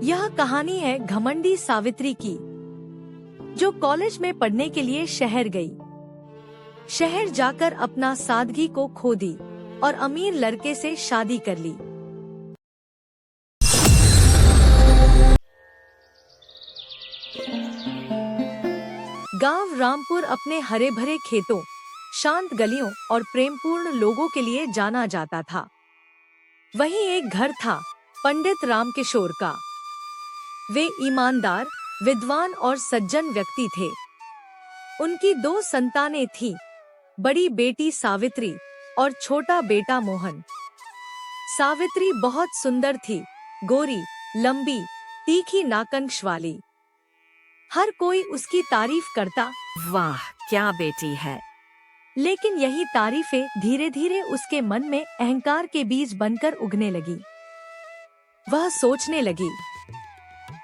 यह कहानी है घमंडी सावित्री की, जो कॉलेज में पढ़ने के लिए शहर गई। शहर जाकर अपना सादगी को खो दी और अमीर लड़के से शादी कर ली। गांव रामपुर अपने हरे भरे खेतों, शांत गलियों और प्रेमपूर्ण लोगों के लिए जाना जाता था। वहीं एक घर था पंडित रामकिशोर का। वे ईमानदार, विद्वान और सज्जन व्यक्ति थे। उनकी 2 संतानें थीं, बड़ी बेटी सावित्री और छोटा बेटा मोहन। सावित्री बहुत सुंदर थी, गोरी, लंबी, तीखी नाखुश वाली। हर कोई उसकी तारीफ करता, वाह क्या बेटी है। लेकिन यही तारीफें धीरे धीरे उसके मन में अहंकार के बीज बनकर उगने लगी। वह सोचने लगी,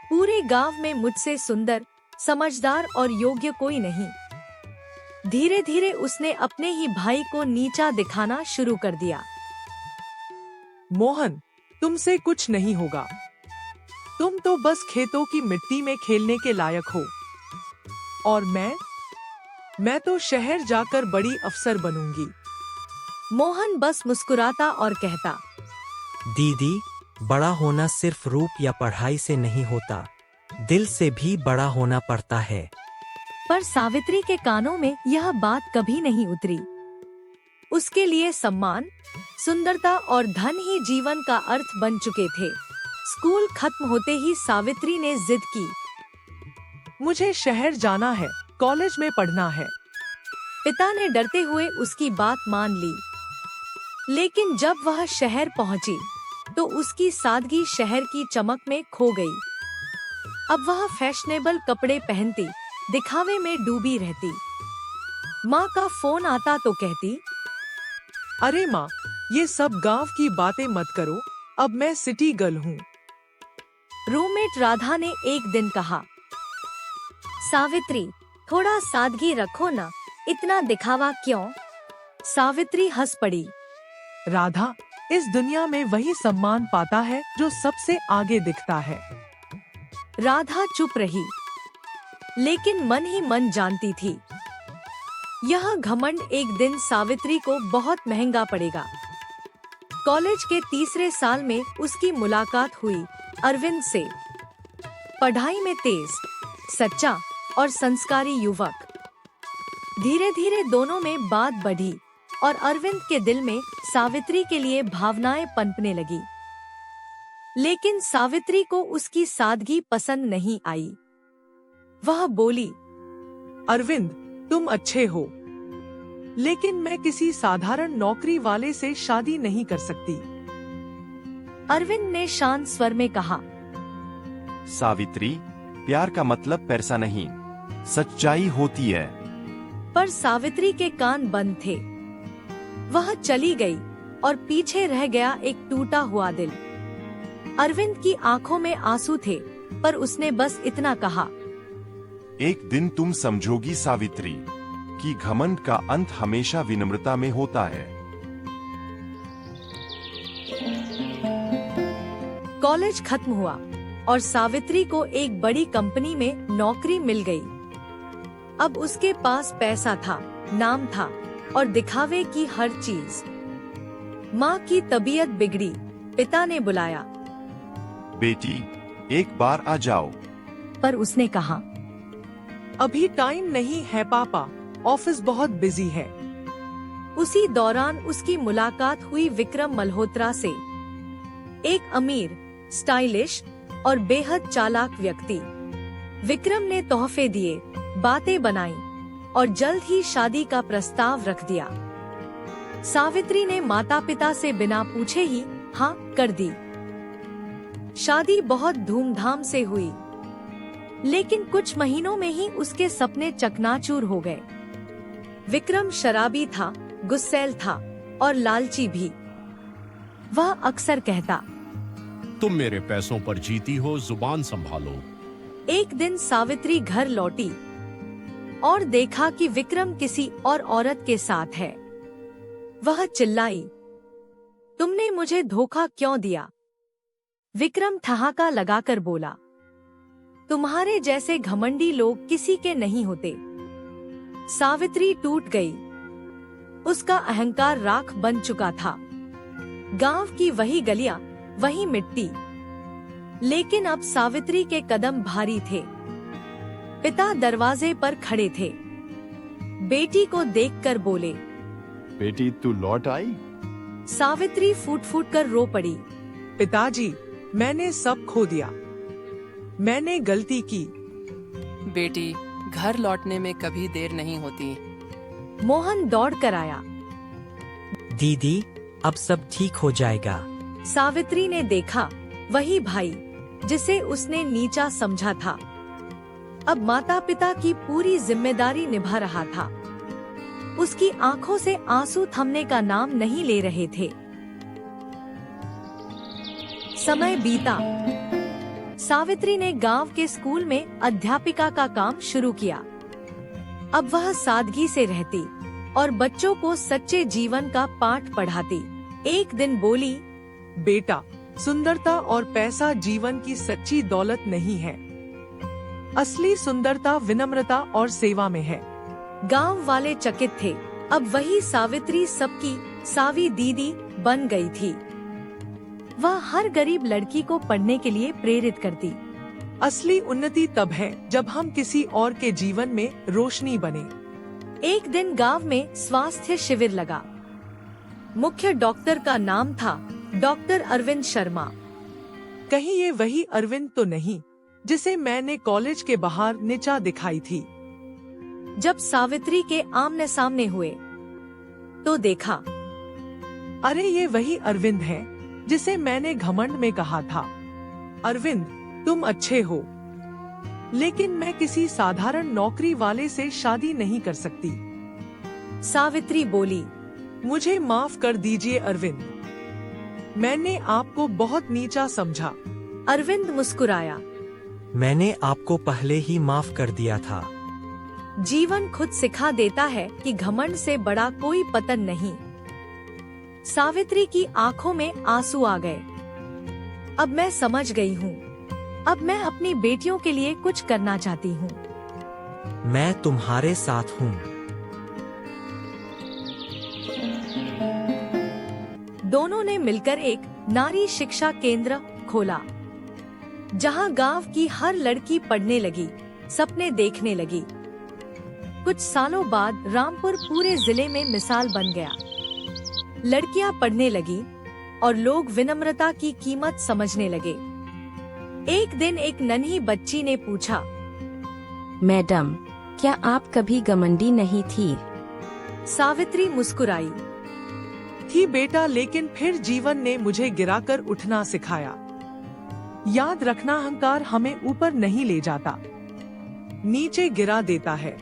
पूरे गांव में मुझसे सुंदर, समझदार और योग्य कोई नहीं। धीरे धीरे उसने अपने ही भाई को नीचा दिखाना शुरू कर दिया। मोहन, तुमसे कुछ नहीं होगा। तुम तो बस खेतों की मिट्टी में खेलने के लायक हो। और मैं तो शहर जाकर बड़ी अफसर बनूंगी। मोहन बस मुस्कुराता और कहता, दीदी, बड़ा होना सिर्फ रूप या पढ़ाई से नहीं होता, दिल से भी बड़ा होना पड़ता है। पर सावित्री के कानों में यह बात कभी नहीं उतरी। उसके लिए सम्मान, सुंदरता और धन ही जीवन का अर्थ बन चुके थे। स्कूल खत्म होते ही सावित्री ने जिद की, मुझे शहर जाना है, कॉलेज में पढ़ना है। पिता ने डरते हुए उसकी बात मान ली। लेकिन जब वह शहर पहुंची, तो उसकी सादगी शहर की चमक में खो गई। अब वह फैशनेबल कपड़े पहनती, दिखावे में डूबी रहती। माँ का फोन आता तो कहती, अरे माँ, ये सब गांव की बातें मत करो, अब मैं सिटी गर्ल हूँ। रूममेट राधा ने एक दिन कहा, सावित्री, थोड़ा सादगी रखो ना, इतना दिखावा क्यों? सावित्री हंस पड़ी। राधा, इस दुनिया में वही सम्मान पाता है जो सबसे आगे दिखता है। राधा चुप रही, लेकिन मन ही मन जानती थी, यह घमंड एक दिन सावित्री को बहुत महंगा पड़ेगा। कॉलेज के 3रे साल में उसकी मुलाकात हुई अरविंद से। पढ़ाई में तेज, सच्चा और संस्कारी युवक। धीरे धीरे दोनों में बात बढ़ी और अरविंद के दिल में सावित्री के लिए भावनाएं पनपने लगी। लेकिन सावित्री को उसकी सादगी पसंद नहीं आई। वह बोली, अरविंद, तुम अच्छे हो, लेकिन मैं किसी साधारण नौकरी वाले से शादी नहीं कर सकती। अरविंद ने शांत स्वर में कहा, सावित्री, प्यार का मतलब पैसा नहीं, सच्चाई होती है। पर सावित्री के कान बंद थे। वह चली गई और पीछे रह गया एक टूटा हुआ दिल। अरविंद की आंखों में आंसू थे, पर उसने बस इतना कहा, एक दिन तुम समझोगी सावित्री कि घमंड का अंत हमेशा विनम्रता में होता है। कॉलेज खत्म हुआ और सावित्री को एक बड़ी कंपनी में नौकरी मिल गई। अब उसके पास पैसा था, नाम था और दिखावे की हर चीज। माँ की तबीयत बिगड़ी, पिता ने बुलाया, बेटी, एक बार आ जाओ। पर उसने कहा, अभी टाइम नहीं है पापा, ऑफिस बहुत बिजी है। उसी दौरान उसकी मुलाकात हुई विक्रम मल्होत्रा से। एक अमीर, स्टाइलिश और बेहद चालाक व्यक्ति। विक्रम ने तोहफे दिए, बातें बनाई और जल्द ही शादी का प्रस्ताव रख दिया। सावित्री ने माता पिता से बिना पूछे ही हाँ कर दी। शादी बहुत धूमधाम से हुई, लेकिन कुछ महीनों में ही उसके सपने चकनाचूर हो गए। विक्रम शराबी था, गुस्सैल था और लालची भी। वह अक्सर कहता, तुम मेरे पैसों पर जीती हो, जुबान संभालो। एक दिन सावित्री घर लौटी और देखा कि विक्रम किसी और औरत के साथ है। वह चिल्लाई, तुमने मुझे धोखा क्यों दिया? विक्रम ठहाका लगाकर बोला, तुम्हारे जैसे घमंडी लोग किसी के नहीं होते। सावित्री टूट गई। उसका अहंकार राख बन चुका था। गांव की वही गलियां, वही मिट्टी, लेकिन अब सावित्री के कदम भारी थे। पिता दरवाजे पर खड़े थे। बेटी को देखकर बोले, बेटी तू लौट आई? सावित्री फूट फूट कर रो पड़ी। पिताजी, मैंने सब खो दिया। मैंने गलती की। बेटी, घर लौटने में कभी देर नहीं होती। मोहन दौड़ कर आया। दीदी, अब सब ठीक हो जाएगा। सावित्री ने देखा, वही भाई जिसे उसने नीचा समझा था, अब माता पिता की पूरी जिम्मेदारी निभा रहा था। उसकी आंखों से आंसू थमने का नाम नहीं ले रहे थे। समय बीता। सावित्री ने गांव के स्कूल में अध्यापिका का काम शुरू किया। अब वह सादगी से रहती और बच्चों को सच्चे जीवन का पाठ पढ़ाती। एक दिन बोली, बेटा, सुंदरता और पैसा जीवन की सच्ची दौलत नहीं है। असली सुंदरता विनम्रता और सेवा में है। गांव वाले चकित थे। अब वही सावित्री सबकी सावी दीदी बन गई थी। वह हर गरीब लड़की को पढ़ने के लिए प्रेरित करती। असली उन्नति तब है जब हम किसी और के जीवन में रोशनी बने। एक दिन गांव में स्वास्थ्य शिविर लगा। मुख्य डॉक्टर का नाम था डॉक्टर अरविंद शर्मा। कहीं ये वही अरविंद तो नहीं जिसे मैंने कॉलेज के बाहर नीचा दिखाई थी? जब सावित्री के आमने सामने हुए तो देखा, अरे ये वही अरविंद है जिसे मैंने घमंड में कहा था। अरविंद, तुम अच्छे हो, लेकिन मैं किसी साधारण नौकरी वाले से शादी नहीं कर सकती। सावित्री बोली, मुझे माफ कर दीजिए अरविंद, मैंने आपको बहुत नीचा समझा। अरविंद मुस्कुराया। मैंने आपको पहले ही माफ कर दिया था। जीवन खुद सिखा देता है कि घमंड से बड़ा कोई पतन नहीं। सावित्री की आंखों में आंसू आ गए। अब मैं समझ गई हूँ। अब मैं अपनी बेटियों के लिए कुछ करना चाहती हूँ। मैं तुम्हारे साथ हूँ। दोनों ने मिलकर एक नारी शिक्षा केंद्र खोला, जहां गांव की हर लड़की पढ़ने लगी, सपने देखने लगी। कुछ सालों बाद रामपुर पूरे जिले में मिसाल बन गया। लड़कियां पढ़ने लगी और लोग विनम्रता की कीमत समझने लगे। एक दिन एक नन्ही बच्ची ने पूछा, मैडम, क्या आप कभी घमंडी नहीं थी? सावित्री मुस्कुराई। थी बेटा, लेकिन फिर जीवन ने मुझे गिराकर उठना सिखाया। याद रखना, अहंकार हमें ऊपर नहीं ले जाता, नीचे गिरा देता है।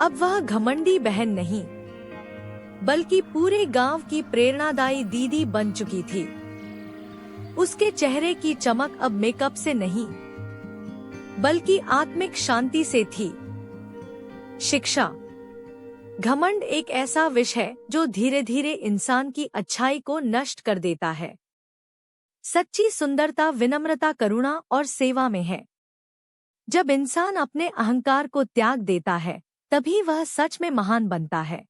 अब वह घमंडी बहन नहीं, बल्कि पूरे गांव की प्रेरणादायी दीदी बन चुकी थी। उसके चेहरे की चमक अब मेकअप से नहीं, बल्कि आत्मिक शांति से थी। शिक्षा। घमंड एक ऐसा विष है जो धीरे धीरे इंसान की अच्छाई को नष्ट कर देता है। सच्ची सुंदरता विनम्रता, करुणा और सेवा में है। जब इंसान अपने अहंकार को त्याग देता है, तभी वह सच में महान बनता है।